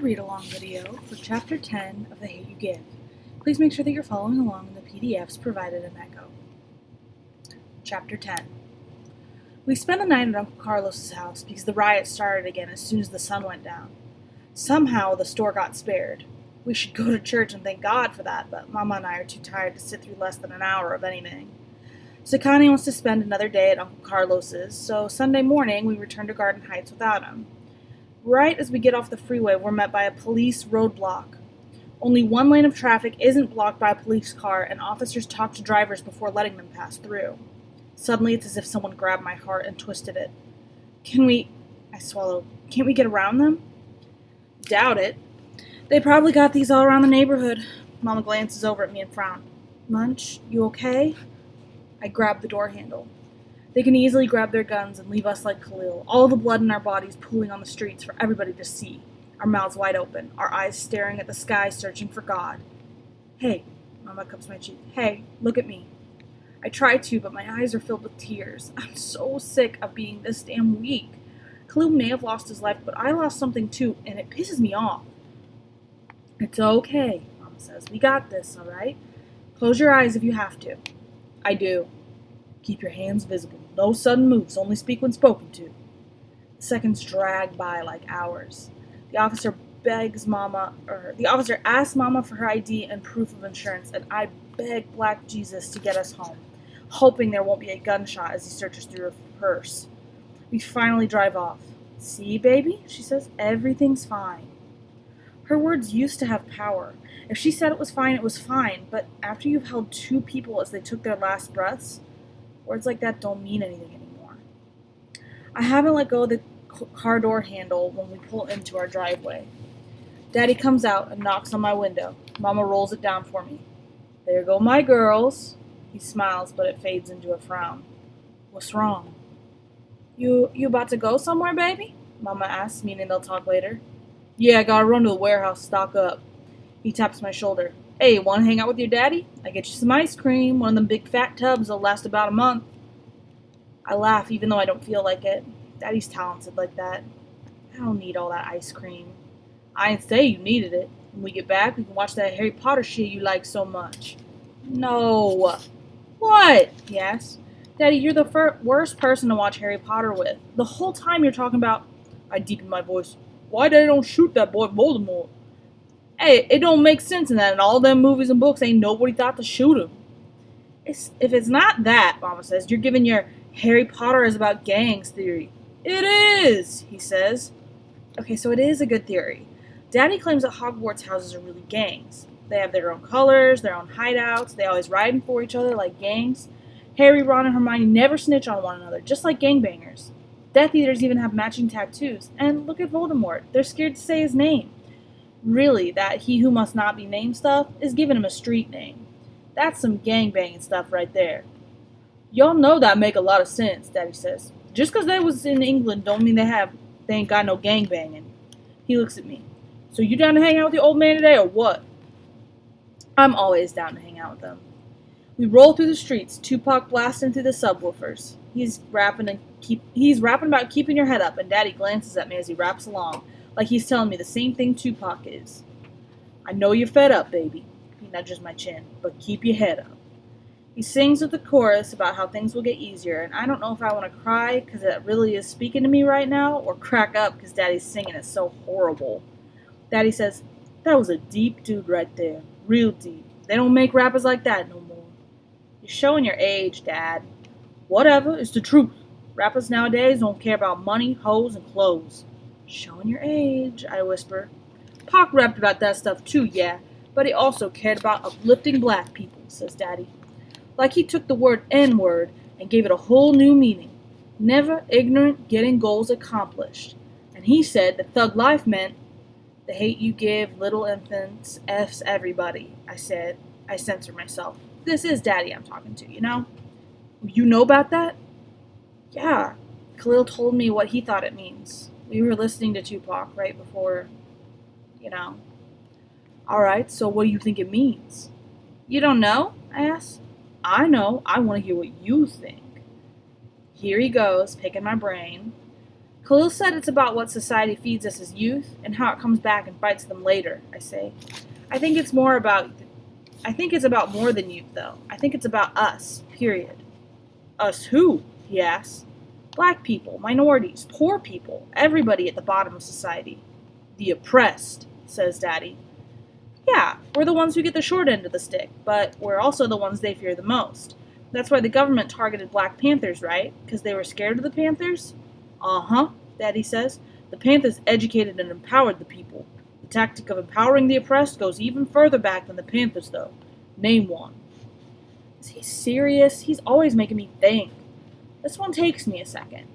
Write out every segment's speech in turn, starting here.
read-along video for Chapter 10 of The Hate You Give. Please make sure that you're following along in the PDFs provided in Echo. Chapter 10. We spent the night at Uncle Carlos's house because the riot started again as soon as the sun went down. Somehow the store got spared. We should go to church and thank God for that, but Mama and I are too tired to sit through less than an hour of anything. Sakani wants to spend another day at Uncle Carlos's, so Sunday morning we return to Garden Heights without him. Right as we get off the freeway, we're met by a police roadblock. Only one lane of traffic isn't blocked by a police car, and officers talk to drivers before letting them pass through. Suddenly, it's as if someone grabbed my heart and twisted it. I swallowed. Can't we get around them? Doubt it. They probably got these all around the neighborhood. Mama glances over at me and frowns. Munch, you okay? I grab the door handle. They can easily grab their guns and leave us like Khalil, all the blood in our bodies pooling on the streets for everybody to see, our mouths wide open, our eyes staring at the sky searching for God. Hey, Mama cups my cheek. Hey, look at me. I try to, but my eyes are filled with tears. I'm so sick of being this damn weak. Khalil may have lost his life, but I lost something too, and it pisses me off. It's okay, Mama says. We got this, all right? Close your eyes if you have to. I do. Keep your hands visible. No sudden moves, only speak when spoken to. The seconds drag by like hours. The officer asks Mama for her ID and proof of insurance, and I beg Black Jesus to get us home, hoping there won't be a gunshot as he searches through her purse. We finally drive off. See, baby, she says, everything's fine. Her words used to have power. If she said it was fine, but after you've held two people as they took their last breaths, words like that don't mean anything anymore. I haven't let go of the car door handle when we pull into our driveway. Daddy comes out and knocks on my window. Mama rolls it down for me. There go my girls. He smiles, but it fades into a frown. What's wrong? You about to go somewhere, baby? Mama asks, meaning they'll talk later. Yeah, I gotta run to the warehouse, stock up. He taps my shoulder. Hey, wanna hang out with your daddy? I get you some ice cream, one of them big fat tubs that'll last about a month. I laugh even though I don't feel like it. Daddy's talented like that. I don't need all that ice cream. I ain't say you needed it. When we get back, we can watch that Harry Potter shit you like so much. No. What? He asks. Daddy, you're the worst person to watch Harry Potter with. The whole time you're talking about... I deepen my voice. Why they don't shoot that boy Voldemort? Hey, it don't make sense in that. In all them movies and books, ain't nobody thought to shoot him. If it's not that, Mama says, you're giving your Harry Potter is about gangs theory. It is, he says. Okay, so it is a good theory. Daddy claims that Hogwarts houses are really gangs. They have their own colors, their own hideouts, they always riding for each other like gangs. Harry, Ron, and Hermione never snitch on one another, just like gangbangers. Death Eaters even have matching tattoos. And look at Voldemort. They're scared to say his name. Really, that he who must not be named stuff is giving him a street name. That's some gangbanging stuff right there. Y'all know that make a lot of sense, Daddy says. Just 'cause they was in England don't mean they ain't got no gangbanging. He looks at me. So you down to hang out with your old man today or what? I'm always down to hang out with them. We roll through the streets, Tupac blasting through the subwoofers. He's rapping about keeping your head up, and Daddy glances at me as he raps along, like he's telling me the same thing Tupac is. I know you're fed up, baby. He nudges my chin, but keep your head up. He sings with the chorus about how things will get easier, and I don't know if I want to cry because it really is speaking to me right now, or crack up because Daddy's singing is so horrible. Daddy says, that was a deep dude right there. Real deep. They don't make rappers like that no more. You're showing your age, Dad. Whatever, it's the truth. Rappers nowadays don't care about money, hoes, and clothes. Showing your age, I whisper. Pac rapped about that stuff too, yeah, but he also cared about uplifting black people, says Daddy. Like he took the word N-word and gave it a whole new meaning. Never ignorant, getting goals accomplished. And he said that thug life meant the hate you give, little infants, F's everybody, I said. I censor myself. This is Daddy I'm talking to, you know? You know about that? Yeah. Khalil told me what he thought it means. We were listening to Tupac right before, Alright, so what do you think it means? You don't know? I asked. I know. I want to hear what you think. Here he goes, picking my brain. Khalil said it's about what society feeds us as youth and how it comes back and bites them later, I say. I think it's more about I think it's about more than youth, though. I think it's about us, period. Us who? He asks. Black people, minorities, poor people, everybody at the bottom of society. The oppressed, says Daddy. Yeah, we're the ones who get the short end of the stick, but we're also the ones they fear the most. That's why the government targeted Black Panthers, right? Because they were scared of the Panthers? Uh-huh, Daddy says. The Panthers educated and empowered the people. The tactic of empowering the oppressed goes even further back than the Panthers, though. Name one. Is he serious? He's always making me think. This one takes me a second.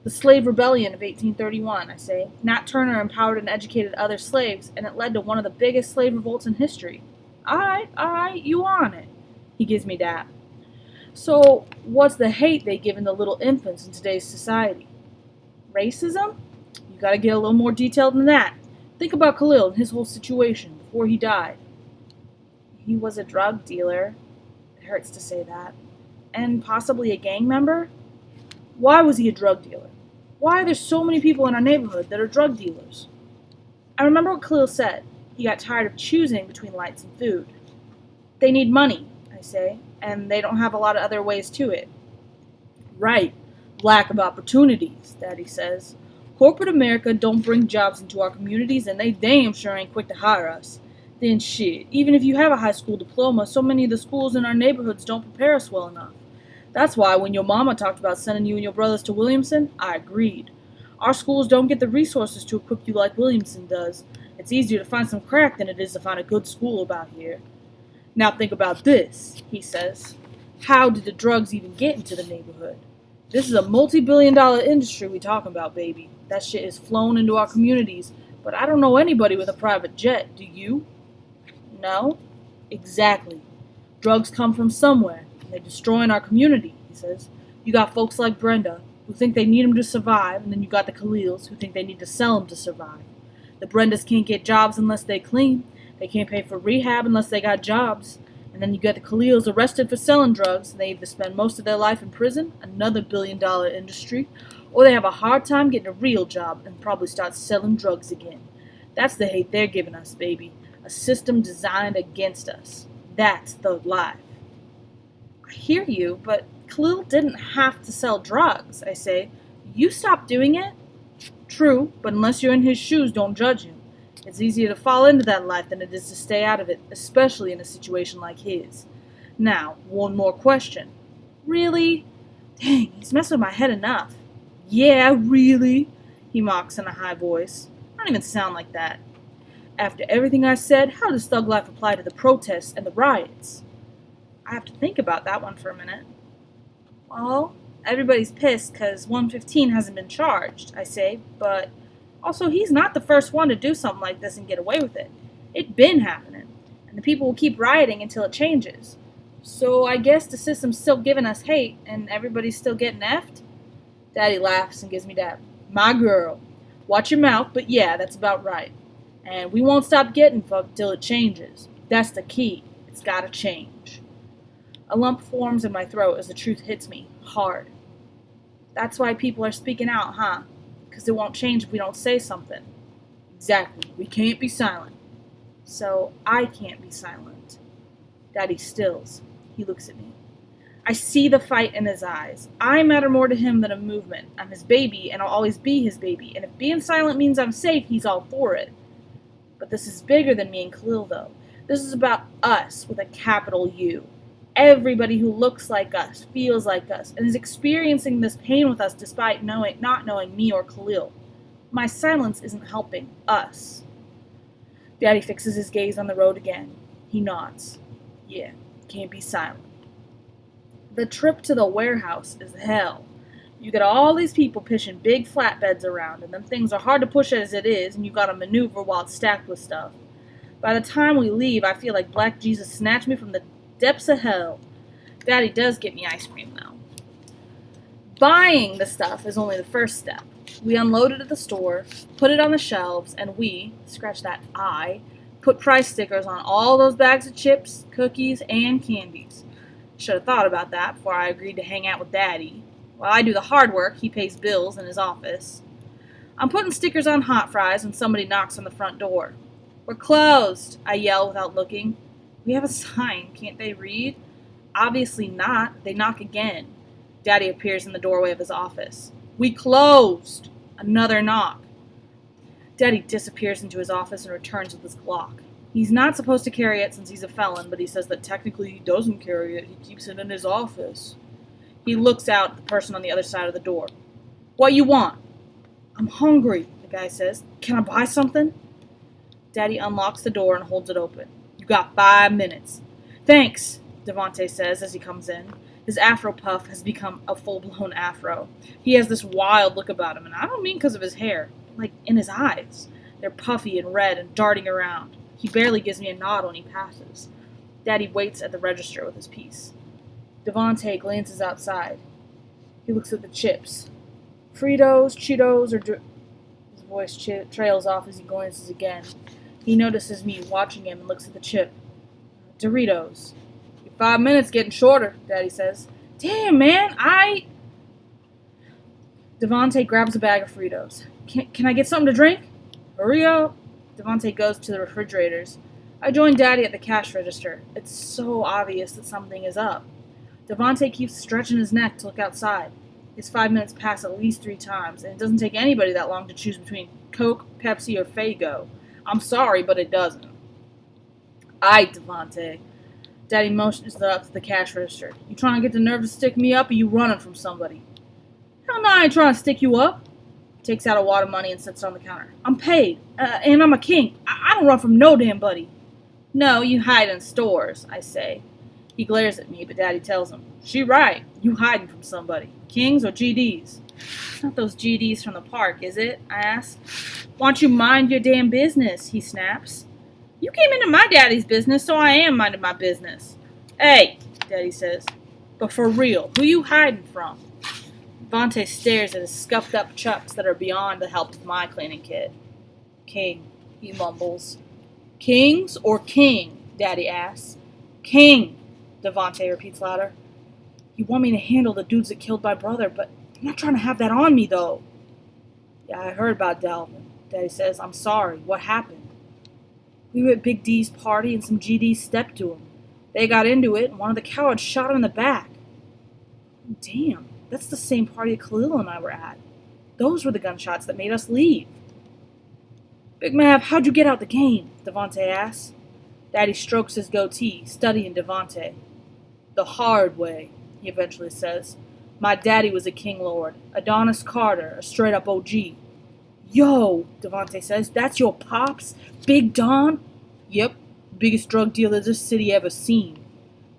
The Slave Rebellion of 1831, I say. Nat Turner empowered and educated other slaves, and it led to one of the biggest slave revolts in history. All right, you on it. He gives me that. So, what's the hate they give the little infants in today's society? Racism? You gotta get a little more detailed than that. Think about Khalil and his whole situation before he died. He was a drug dealer. It hurts to say that. And possibly a gang member? Why was he a drug dealer? Why are there so many people in our neighborhood that are drug dealers? I remember what Khalil said. He got tired of choosing between lights and food. They need money, I say, and they don't have a lot of other ways to it. Right. Lack of opportunities, Daddy says. Corporate America don't bring jobs into our communities, and they damn sure ain't quick to hire us. Then shit, even if you have a high school diploma, so many of the schools in our neighborhoods don't prepare us well enough. That's why when your mama talked about sending you and your brothers to Williamson, I agreed. Our schools don't get the resources to equip you like Williamson does. It's easier to find some crack than it is to find a good school about here. Now think about this, he says. How did the drugs even get into the neighborhood? This is a multi-billion-dollar industry we talking about, baby. That shit is flown into our communities, but I don't know anybody with a private jet, do you? No? Exactly. Drugs come from somewhere. They're destroying our community, he says. You got folks like Brenda, who think they need them to survive, and then you got the Khalils, who think they need to sell them to survive. The Brendas can't get jobs unless they clean. They can't pay for rehab unless they got jobs. And then you get the Khalils arrested for selling drugs, and they either spend most of their life in prison, another billion-dollar industry, or they have a hard time getting a real job and probably start selling drugs again. That's the hate they're giving us, baby. A system designed against us. That's thug life. I hear you, but Khalil didn't have to sell drugs, I say. You stopped doing it? True, but unless you're in his shoes, don't judge him. It's easier to fall into that life than it is to stay out of it, especially in a situation like his. Now, one more question. Really? Dang, he's messing with my head enough. Yeah, really? He mocks in a high voice. I don't even sound like that. After everything I said, how does thug life apply to the protests and the riots? I have to think about that one for a minute. Well, everybody's pissed because 115 hasn't been charged, I say, but also he's not the first one to do something like this and get away with it. It's been happening, and the people will keep rioting until it changes. So I guess the system's still giving us hate, and everybody's still getting effed? Daddy laughs and gives me that. My girl. Watch your mouth, but yeah, that's about right. And we won't stop getting fucked till it changes. That's the key. It's gotta change. A lump forms in my throat as the truth hits me, hard. That's why people are speaking out, huh? Because it won't change if we don't say something. Exactly. We can't be silent. So I can't be silent. Daddy stills. He looks at me. I see the fight in his eyes. I matter more to him than a movement. I'm his baby, and I'll always be his baby. And if being silent means I'm safe, he's all for it. But this is bigger than me and Khalil, though. This is about us with a capital U. Everybody who looks like us, feels like us, and is experiencing this pain with us despite not knowing me or Khalil. My silence isn't helping us. Daddy fixes his gaze on the road again. He nods. Yeah, can't be silent. The trip to the warehouse is hell. You get all these people pushing big flatbeds around, and them things are hard to push as it is, and you gotta maneuver while it's stacked with stuff. By the time we leave, I feel like Black Jesus snatched me from the depths of hell. Daddy does get me ice cream, though. Buying the stuff is only the first step. We unload it at the store, put it on the shelves, and we, scratch that I, put price stickers on all those bags of chips, cookies, and candies. Should have thought about that before I agreed to hang out with Daddy. While I do the hard work, he pays bills in his office. I'm putting stickers on hot fries when somebody knocks on the front door. We're closed, I yell without looking. We have a sign. Can't they read? Obviously not. They knock again. Daddy appears in the doorway of his office. We closed! Another knock. Daddy disappears into his office and returns with his Glock. He's not supposed to carry it since he's a felon, but he says that technically he doesn't carry it. He keeps it in his office. He looks out at the person on the other side of the door. What you want? I'm hungry, the guy says. Can I buy something? Daddy unlocks the door and holds it open. You got 5 minutes. Thanks, Devante says as he comes in. His afro puff has become a full-blown afro. He has this wild look about him, and I don't mean because of his hair. Like, in his eyes. They're puffy and red and darting around. He barely gives me a nod when he passes. Daddy waits at the register with his piece. Devante glances outside. He looks at the chips. Fritos, Cheetos, or his voice trails off as he glances again. He notices me watching him and looks at the chip. Doritos. Your 5 minutes getting shorter, Daddy says. Damn, man, Devante grabs a bag of Fritos. Can I get something to drink? Hurry up. Devante goes to the refrigerators. I join Daddy at the cash register. It's so obvious that something is up. Devante keeps stretching his neck to look outside. His 5 minutes pass at least 3 times, and it doesn't take anybody that long to choose between Coke, Pepsi, or Faygo. I'm sorry, but it doesn't. Devante. Daddy motions up to the cash register. You trying to get the nerve to stick me up, or you running from somebody? Hell no, I ain't trying to stick you up. Takes out a wad of money and sets it on the counter. I'm paid, and I'm a king. I don't run from no damn buddy. No, you hide in stores, I say. He glares at me, but Daddy tells him, She right, you hiding from somebody. Kings or GDs? It's not those GDs from the park, is it? I ask. Why don't you mind your damn business, he snaps. You came into my daddy's business, so I am minding my business. Hey, Daddy says, but for real, who you hiding from? Devante stares at his scuffed-up chucks that are beyond the help of my cleaning kit. King, he mumbles. Kings or king? Daddy asks. King, Devante repeats louder. You want me to handle the dudes that killed my brother, but I'm not trying to have that on me, though. Yeah, I heard about Delvin. Daddy says, I'm sorry. What happened? We were at Big D's party and some GDs stepped to him. They got into it and one of the cowards shot him in the back. Damn. That's the same party Khalil and I were at. Those were the gunshots that made us leave. Big Mav, how'd you get out the game? Devante asks. Daddy strokes his goatee, studying Devante. The hard way, he eventually says. My daddy was a king lord, Adonis Carter, a straight-up OG. Yo, Devante says, that's your pops? Big Don? Yep, biggest drug dealer this city ever seen.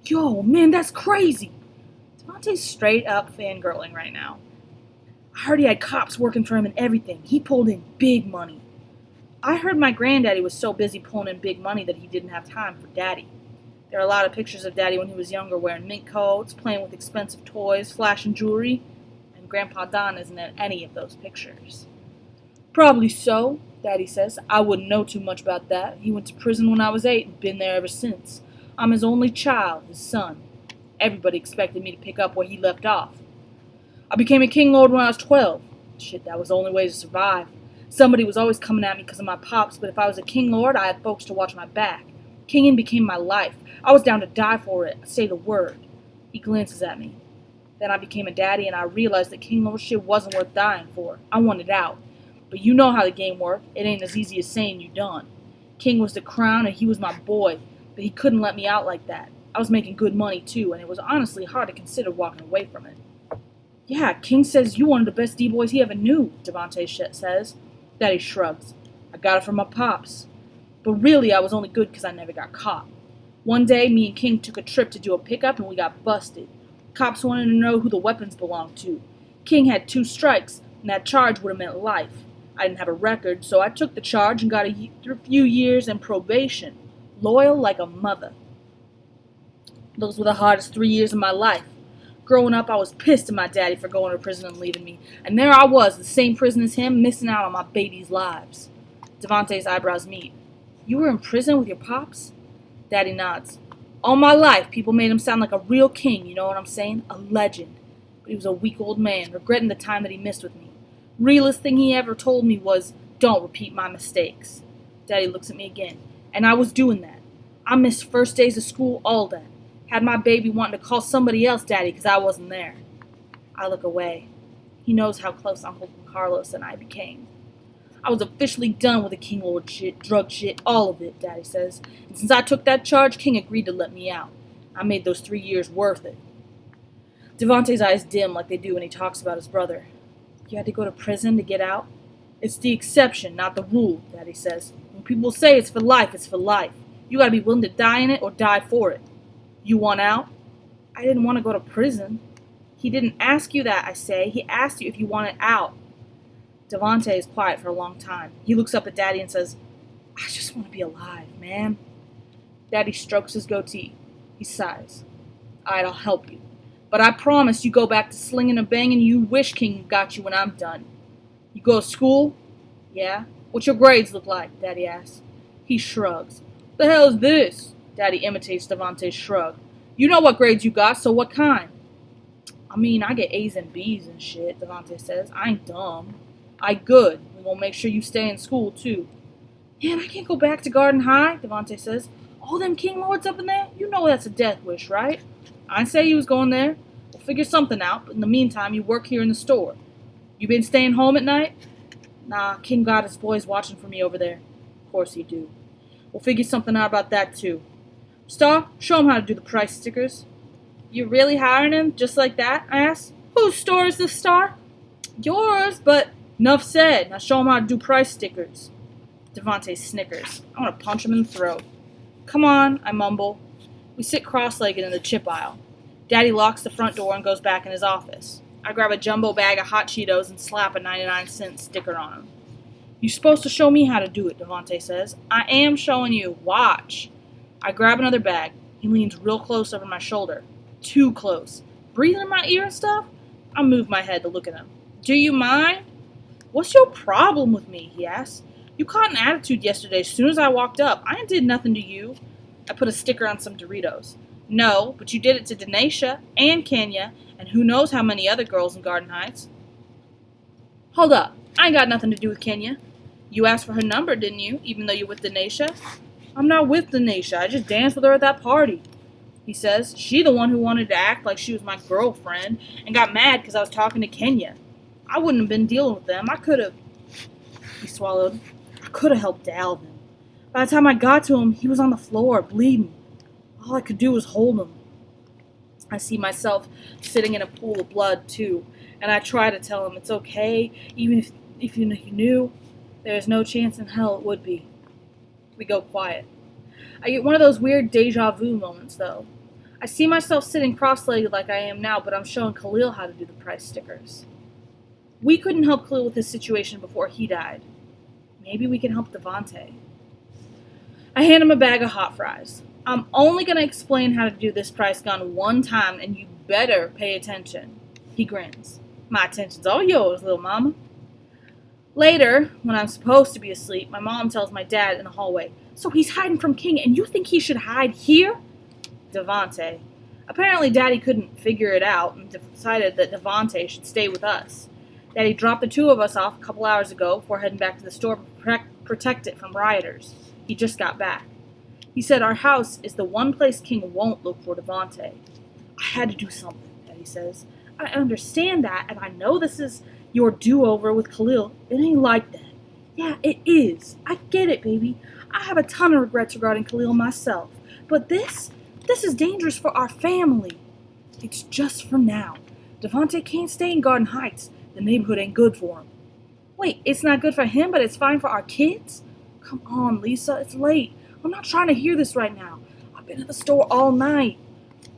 Yo, man, that's crazy. Devante's straight up fangirling right now. I heard he had cops working for him and everything. He pulled in big money. I heard my granddaddy was so busy pulling in big money that he didn't have time for Daddy. There are a lot of pictures of Daddy when he was younger wearing mink coats, playing with expensive toys, flashing jewelry, and Grandpa Don isn't in any of those pictures. Probably so, Daddy says. I wouldn't know too much about that. He went to prison when I was 8 and been there ever since. I'm his only child, his son. Everybody expected me to pick up where he left off. I became a king lord when I was 12. Shit, that was the only way to survive. Somebody was always coming at me because of my pops, but if I was a king lord, I had folks to watch my back. Kinging became my life. I was down to die for it. Say the word. He glances at me. Then I became a daddy and I realized that king lordship wasn't worth dying for. I wanted out. But you know how the game worked. It ain't as easy as saying you done. King was the crown and he was my boy, but he couldn't let me out like that. I was making good money too, and it was honestly hard to consider walking away from it. Yeah, King says you one of the best D-boys he ever knew, Devante says. Daddy shrugs. I got it from my pops. But really, I was only good because I never got caught. One day, me and King took a trip to do a pickup and we got busted. Cops wanted to know who the weapons belonged to. King had 2 strikes, and that charge would have meant life. I didn't have a record, so I took the charge and got a few years in probation. Loyal like a mother. Those were the hardest 3 years of my life. Growing up, I was pissed at my daddy for going to prison and leaving me. And there I was, the same prison as him, missing out on my babies' lives. Devante's eyebrows meet. You were in prison with your pops? Daddy nods. All my life, people made him sound like a real king, you know what I'm saying? A legend. But he was a weak old man, regretting the time that he missed with me. Realest thing he ever told me was, don't repeat my mistakes. Daddy looks at me again. And I was doing that. I missed first days of school all day. Had my baby wanting to call somebody else daddy because I wasn't there. I look away. He knows how close Uncle Carlos and I became. I was officially done with the King Lord shit, drug shit, all of it, Daddy says. And since I took that charge, King agreed to let me out. I made those 3 years worth it. Devontae's eyes dim like they do when he talks about his brother. You had to go to prison to get out? It's the exception, not the rule, Daddy says. When people say it's for life, it's for life. You gotta be willing to die in it or die for it. You want out? I didn't want to go to prison. He didn't ask you that, I say. He asked you if you wanted out. Devontae is quiet for a long time. He looks up at Daddy and says, I just want to be alive, man. Daddy strokes his goatee. He sighs. Alright, I'll help you. But I promise you go back to slinging and banging you wish King got you when I'm done. You go to school? Yeah. What's your grades look like? Daddy asks. He shrugs. The hell's this? Daddy imitates Devontae's shrug. You know what grades you got, so what kind? I mean, I get A's and B's and shit, Devontae says. I ain't dumb. I good. We gonna make sure you stay in school, too. Man, I can't go back to Garden High, Devontae says. All them King Lords up in there? You know that's a death wish, right? I didn't say you was going there. We'll figure something out, but in the meantime, you work here in the store. You been staying home at night? Nah, King got his boys watching for me over there. Of course he do. We'll figure something out about that, too. Star, show him how to do the price stickers. You really hiring him just like that? I asked. Whose store is this, Star? Yours, but... Nuff said. Now show him how to do price stickers. Devontae snickers. I want to punch him in the throat. Come on, I mumble. We sit cross-legged in the chip aisle. Daddy locks the front door and goes back in his office. I grab a jumbo bag of hot Cheetos and slap a 99-cent sticker on them. You're supposed to show me how to do it, Devontae says. I am showing you. Watch. I grab another bag. He leans real close over my shoulder. Too close. Breathing in my ear and stuff? I move my head to look at him. Do you mind? What's your problem with me? He asks. You caught an attitude yesterday as soon as I walked up. I did nothing to you. I put a sticker on some Doritos. No, but you did it to Denisha and Kenya and who knows how many other girls in Garden Heights. Hold up. I ain't got nothing to do with Kenya. You asked for her number, didn't you, even though you're with Denisha? I'm not with Denisha. I just danced with her at that party. He says. She the one who wanted to act like she was my girlfriend and got mad because I was talking to Kenya. I wouldn't have been dealing with them. I could have... He swallowed. I could have helped Dalvin. By the time I got to him, he was on the floor, bleeding. All I could do was hold him. I see myself sitting in a pool of blood, too, and I try to tell him it's okay, even if you knew, there's no chance in hell it would be. We go quiet. I get one of those weird deja vu moments, though. I see myself sitting cross-legged like I am now, but I'm showing Khalil how to do the price stickers. We couldn't help Khalil with his situation before he died. Maybe we can help Devontae. I hand him a bag of hot fries. I'm only going to explain how to do this price gun one time, and you better pay attention. He grins. My attention's all yours, little mama. Later, when I'm supposed to be asleep, my mom tells my dad in the hallway, so he's hiding from King, and you think he should hide here? Devontae. Apparently, Daddy couldn't figure it out and decided that Devontae should stay with us. Daddy dropped the two of us off a couple hours ago before heading back to the store to protect it from rioters. He just got back. He said our house is the one place King won't look for Devontae. I had to do something, Daddy says. I understand that, and I know this is your do-over with Khalil. It ain't like that. Yeah, it is. I get it, baby. I have a ton of regrets regarding Khalil myself. But this is dangerous for our family. It's just for now. Devontae can't stay in Garden Heights. The neighborhood ain't good for him. Wait, it's not good for him, but it's fine for our kids? Come on, Lisa, it's late. I'm not trying to hear this right now. I've been at the store all night.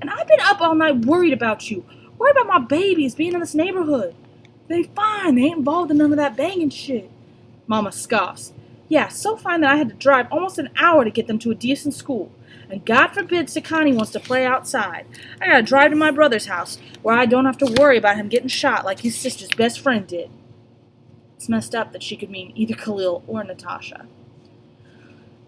And I've been up all night worried about you. Worried about my babies being in this neighborhood. They fine. They ain't involved in none of that banging shit. Mama scoffs. Yeah, so fine that I had to drive almost an hour to get them to a decent school. And God forbid Sakani wants to play outside. I gotta drive to my brother's house, where I don't have to worry about him getting shot like his sister's best friend did. It's messed up that she could mean either Khalil or Natasha.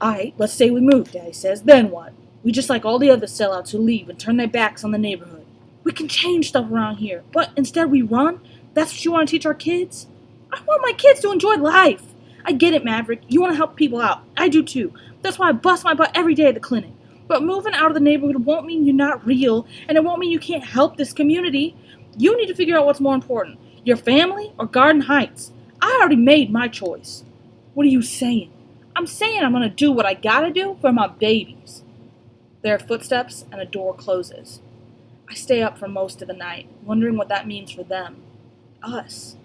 Alright, let's say we move, Daddy says. Then what? We just like all the other sellouts who leave and turn their backs on the neighborhood. We can change stuff around here, but instead we run? That's what you want to teach our kids? I want my kids to enjoy life. I get it, Maverick. You want to help people out. I do too. That's why I bust my butt every day at the clinic. But moving out of the neighborhood won't mean you're not real, and it won't mean you can't help this community. You need to figure out what's more important, your family or Garden Heights. I already made my choice. What are you saying? I'm saying I'm going to do what I gotta do for my babies. There are footsteps and a door closes. I stay up for most of the night, wondering what that means for them. Us.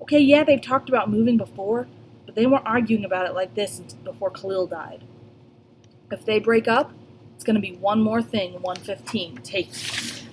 Okay, yeah, they've talked about moving before, but they weren't arguing about it like this before Khalil died. If they break up, it's going to be one more thing 115 takes.